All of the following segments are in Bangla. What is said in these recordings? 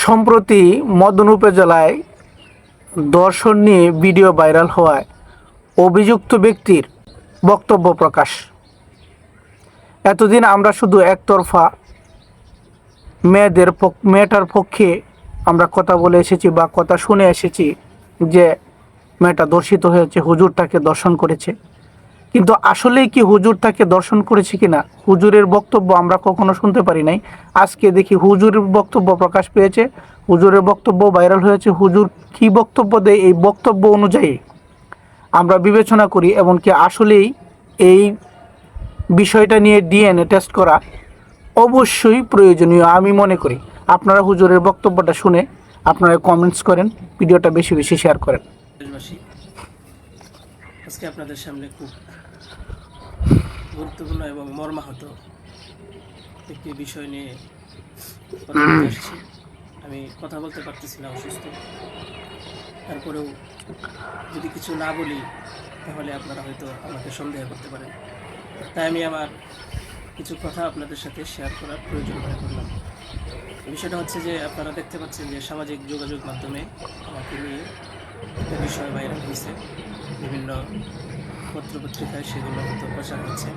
সম্প্রতি মদন উপজেলায় ধর্ষণ নিয়ে ভিডিও ভাইরাল হওয়ায় অভিযুক্ত ব্যক্তির বক্তব্য প্রকাশ। এতদিন আমরা শুধু একতরফা মেয়েটার পক্ষে আমরা কথা বলে এসেছি বা কথা শুনে এসেছি যে মেয়েটা ধর্ষিত হয়েছে, হুজুর তাকে দর্শন করেছে। কিন্তু আসলেই কি হুজুর তাকে দর্শন করেছে কিনা, হুজুরের বক্তব্য আমরা কখনো শুনতে পারি নাই। আজকে দেখি হুজুরের বক্তব্য প্রকাশ পেয়েছে, হুজুরের বক্তব্য ভাইরাল হয়েছে। হুজুর কি বক্তব্য দেয়, এই বক্তব্য অনুযায়ী আমরা বিবেচনা করি এমনকি আসলেই এই বিষয়টা নিয়ে ডিএনএ টেস্ট করা অবশ্যই প্রয়োজনীয় আমি মনে করি। আপনারা হুজুরের বক্তব্যটা শুনে আপনারা কমেন্টস করেন, ভিডিওটা বেশি বেশি শেয়ার করেন। আজকে আপনাদের সামনে খুব গুরুত্বপূর্ণ এবং মর্মাহত একটি বিষয় নিয়ে কথা বলতে আসছি। আমি কথা বলতে পারতেছি না, অসুস্থ। তারপরেও যদি কিছু না বলি তাহলে আপনারা হয়তো আমাকে সন্দেহ করতে পারেন, তাই আমি আমার কিছু কথা আপনাদের সাথে শেয়ার করার প্রয়োজন মনে করলাম। বিষয়টা হচ্ছে যে আপনারা দেখতে পাচ্ছেন যে সামাজিক যোগাযোগ মাধ্যমে আমাকে নিয়ে একটা বিষয় ভাইরাল হয়েছে, বিভিন্ন পত্রপত্রিকায় সেগুলো হয়তো প্রচার হচ্ছে।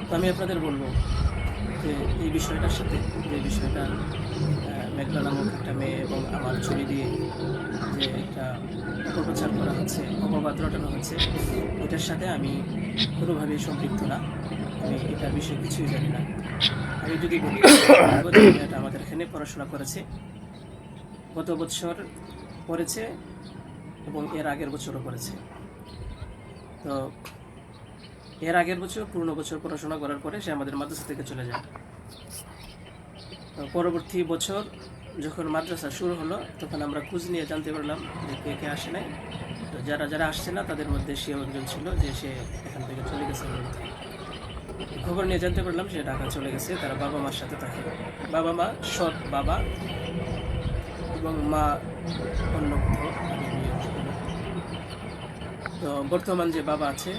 তো আমি আপনাদের বলবো যে এই বিষয়টার সাথে, যে বিষয়টা মেঘলা নামক একটা মেয়ে এবং আমার ছবি দিয়ে যে একটা অপপ্রচার করা হচ্ছে, অপবাদ রটানো হচ্ছে, এটার সাথে আমি কোনোভাবেই সম্পৃক্ত না। আমি এটার বিষয়ে কিছুই জানি না। আমি যদি বলি এটা আমাদের এখানে পড়াশোনা করেছে, গত বছর পড়েছে এবং এর আগের বছরও পড়েছে। তো এর আগের বছর পুরনো বছর পড়াশোনা করার পরে সে আমাদের মাদ্রাসা থেকে চলে যায়। পরবর্তী বছর যখন মাদ্রাসা শুরু হলো তখন আমরা খোঁজ নিয়ে জানতে পারলাম যে কে কে আসে নাই। তো যারা যারা আসছে না তাদের মধ্যে সেও একজন ছিল যে সে এখান থেকে চলে গেছে। খবর নিয়ে জানতে পারলাম সে ঢাকা চলে গেছে, তারা বাবা মার সাথে থাকে। বাবা মা সৎ বাবা এবং মা অন্য কোথাও। তো বর্তমান যে বাবা আছে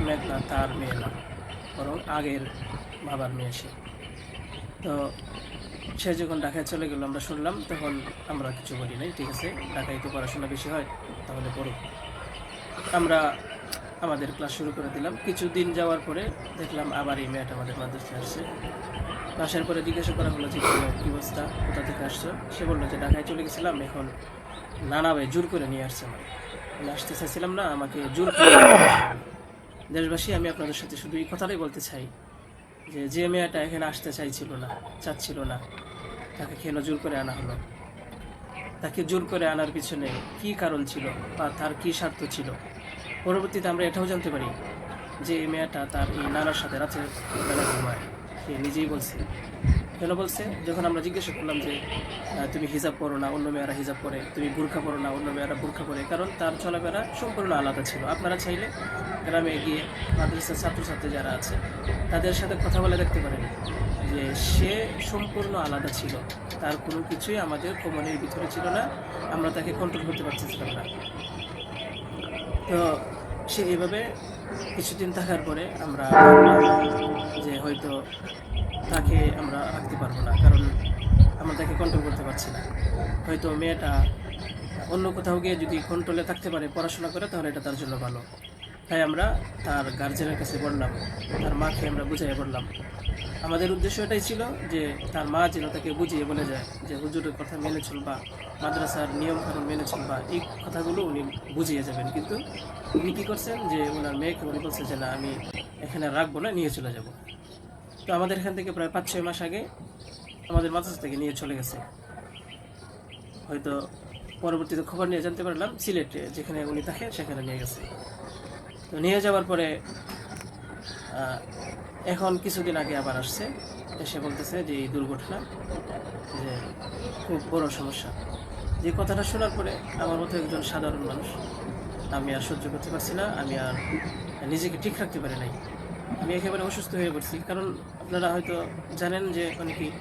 মেঘনা, তার মেয়ে না, বরং আগের বাবার মেয়ে সে। তো সে যখন ঢাকায় চলে গেল আমরা শুনলাম, তখন আমরা কিছু বলি নাই, ঠিক আছে, ঢাকায় তো পড়াশোনা বেশি হয়, তাহলে পড়ুক। আমরা আমাদের ক্লাস শুরু করে দিলাম। কিছুদিন যাওয়ার পরে দেখলাম আবার এই মেয়েটা আমাদের মাদ্রাসায় আসছে। আসার পরে জিজ্ঞাসা করা হলো যে কী অবস্থা, কোথা থেকে আসছো? সে বললো যে ঢাকায় চলে গেছিলাম, এখন নানা ভাই জোর করে নিয়ে আসছে। আমি আসতে চাইছিলাম না, আমাকে জোর করে। দেশবাসী, আমি আপনাদের সাথে শুধু এই কথাটাই বলতে চাই যে যে মেয়েটা এখানে আসতে চাচ্ছিল না, তাকে কেন জোর করে আনা হলো? তাকে জোর করে আনার পিছনে কি কারণ ছিল বা তার কি স্বার্থ ছিল? পরবর্তীতে আমরা এটাও জানতে পারি যে এই মেয়েটা তার এই নানার সাথে রাতের বেলা ঘুমায়। সে নিজেই বলছে। কেন বলছে? যখন আমরা জিজ্ঞাসা করলাম যে তুমি হিজাব পরো না, অন্য মেয়েরা হিজাব পরে, তুমি বোরখা পরো না, অন্য মেয়েরা বোরখা পরে, কারণ তার চলাফেরা সম্পূর্ণ আলাদা ছিল। আপনারা চাইলে গ্রামে গিয়ে মাদ্রাসার ছাত্রছাত্রী যারা আছে তাদের সাথে কথা বলে দেখতে পারেন যে সে সম্পূর্ণ আলাদা ছিল। তার কোনো কিছুই আমাদের কমনের ভিতরে ছিল না, আমরা তাকে কন্ট্রোল করতে পারছিলাম না। তো সে এইভাবে কিছুদিন থাকার পরে আমরা যে হয়তো তাকে আমরা রাখতে পারবো না, কারণ আমরা তাকে কন্ট্রোল করতে পারছি না। হয়তো মেয়েটা অন্য কোথাও গিয়ে যদি কন্ট্রোলে থাকতে পারে, পড়াশোনা করে, তাহলে এটা তার জন্য ভালো। তাই আমরা তার গার্জেনের কাছে বললাম, তার মাকে আমরা বুঝিয়ে বললাম। আমাদের উদ্দেশ্য এটাই ছিল যে তার মা যেন তাকে বুঝিয়ে বলে যায় যে হুজুরের কথা মেনে চলবা, মাদ্রাসার নিয়মকানুন মেনে চলবা, এই কথাগুলো উনি বুঝিয়ে যাবেন। কিন্তু উনি কী করছেন যে ওনার মেয়েকে উনি বলছে যে না, আমি এখানে রাখবো না, নিয়ে চলে যাব। তো আমাদের এখান থেকে প্রায় 5-6 মাস আগে আমাদের মাদ্রাসা থেকে নিয়ে চলে গেছে। হয়তো পরবর্তীতে খবর নিয়ে জানতে পারলাম সিলেটে যেখানে উনি থাকেন সেখানে নিয়ে গেছে। তো নিয়ে যাওয়ার পরে এখন কিছুদিন আগে আবার আসছে, এসে বলতেছে যে এই দুর্ঘটনা যে খুব বড় সমস্যা। যে কথাটা শোনার পরে আমার মতো একজন সাধারণ মানুষ, আমি আর সহ্য করতে পারছি না, আমি আর নিজেকে ঠিক রাখতে পারি নাই। আমি একেবারে অসুস্থ হয়ে পড়ছি। কারণ আপনারা হয়তো জানেন যে অনেকেই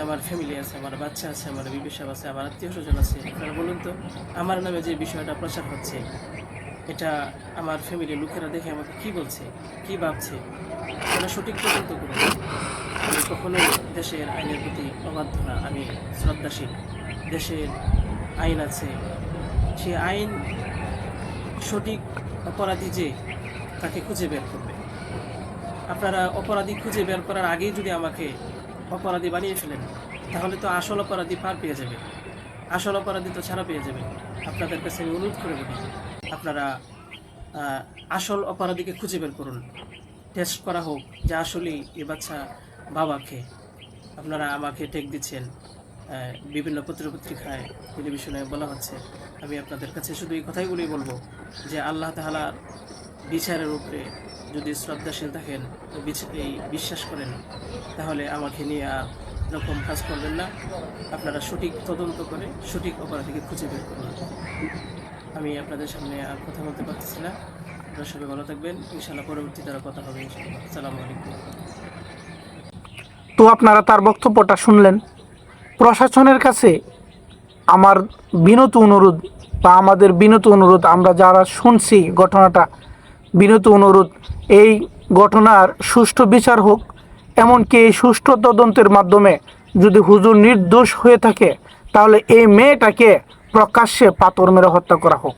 আমার ফ্যামিলি আছে, আমার বাচ্চা আছে, আমার বিবি সাহেব আছে, আমার আত্মীয় স্বজন আছে। আপনারা বলুন তো, আমার নামে যে বিষয়টা প্রচার হচ্ছে, এটা আমার ফ্যামিলির লোকেরা দেখে আমাকে কী বলছে, কী ভাবছে, সেটা সঠিক তদন্ত করুন। আমি কখনোই দেশের আইনের প্রতি অবাধ্য না, আমি শ্রদ্ধাশীল। দেশের আইন আছে, সে আইন সঠিক অপরাধী যে তাকে খুঁজে বের করবে। আপনারা অপরাধী খুঁজে বের করার আগেই যদি আমাকে অপরাধী বানিয়ে ফেলেন, তাহলে তো আসল অপরাধী পার পেয়ে যাবে, আসল অপরাধী তো ছাড়া পেয়ে যাবে। আপনাদের কাছে আমি অনুরোধ করে বলি, আপনারা আসল অপরাধীকে খুঁজে বের করুন, টেস্ট করা হোক যে আসলেই এ বাচ্চা বাবাকে। আপনারা আমাকে টেক দিচ্ছেন, বিভিন্ন পত্রপত্রিকায় টেলিভিশনে বলা হচ্ছে। আমি আপনাদের কাছে শুধু এই কথাইগুলোই বলবো যে আল্লাহ তাআলার বিচারের উপরে যদি শ্রদ্ধাশীল থাকেন, এই বিশ্বাস করেন, তাহলে আমাকে নিয়ে আর এরকম কাজ করবেন না। আপনারা সঠিক তদন্ত করে সঠিক অপরাধীকে খুঁজে বের করুন। আমি আপনাদের সামনে আর কথা বলতে পারতেছি না। আপনারা সবাই ভালো থাকবেন, ইনশাআল্লাহ পরবর্তীতে আরও কথা হবে ইনশাআল্লাহ। আসসালামু আলাইকুম। তো আপনারা তার বক্তব্যটা শুনলেন। প্রশাসনের কাছে আমার বিনত অনুরোধ বা আমাদের বিনত অনুরোধ, আমরা যারা শুনছি ঘটনাটা, বিনত অনুরোধ, এই ঘটনার সুষ্ঠু বিচার হোক। এমনকি এই সুষ্ঠু তদন্তের মাধ্যমে যদি হুজুর নির্দোষ হয়ে থাকে, তাহলে এই মেয়েটাকে প্রকাশ্যে পাথর মেরে হত্যা করা হোক।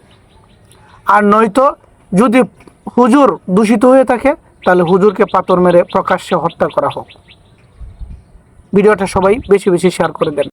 আর নয়তো যদি হুজুর দূষিত হয়ে থাকে, তাহলে হুজুরকে পাথর মেরে প্রকাশ্যে হত্যা করা হোক। ভিডিওটা সবাই বেশি বেশি শেয়ার করে দেন।